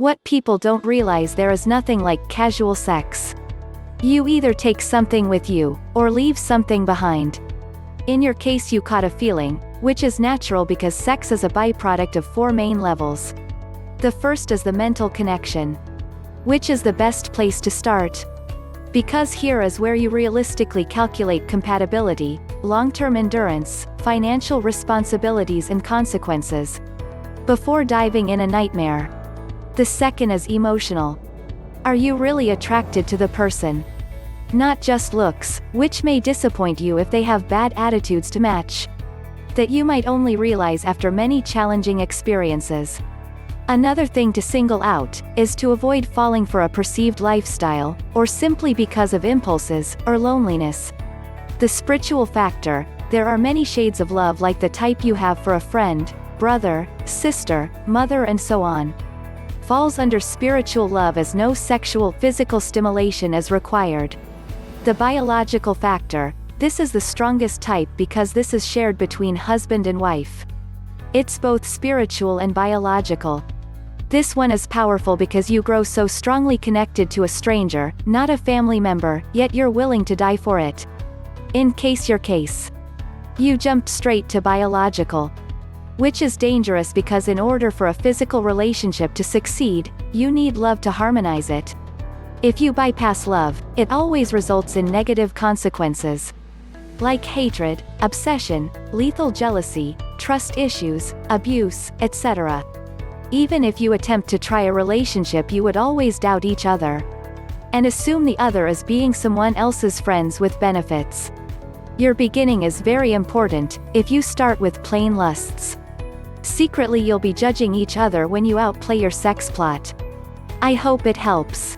What people don't realize, there is nothing like casual sex. You either take something with you, or leave something behind. In your case, you caught a feeling, which is natural because sex is a byproduct of 4 main levels. The first is the mental connection. Which is the best place to start? Because here is where you realistically calculate compatibility, long-term endurance, financial responsibilities and consequences, before diving in a nightmare. The second is emotional. Are you really attracted to the person? Not just looks, which may disappoint you if they have bad attitudes to match. That you might only realize after many challenging experiences. Another thing to single out is to avoid falling for a perceived lifestyle, or simply because of impulses, or loneliness. The spiritual factor, there are many shades of love, like the type you have for a friend, brother, sister, mother and so on. Falls under spiritual love as no sexual physical stimulation is required. The biological factor, this is the strongest type because this is shared between husband and wife. It's both spiritual and biological. This one is powerful because you grow so strongly connected to a stranger, not a family member, yet you're willing to die for it. In your case, you jumped straight to biological. Which is dangerous because in order for a physical relationship to succeed, you need love to harmonize it. If you bypass love, it always results in negative consequences. Like hatred, obsession, lethal jealousy, trust issues, abuse, etc. Even if you attempt to try a relationship, you would always doubt each other. And assume the other as being someone else's friends with benefits. Your beginning is very important. If you start with plain lusts, secretly you'll be judging each other when you outplay your sex plot. I hope it helps.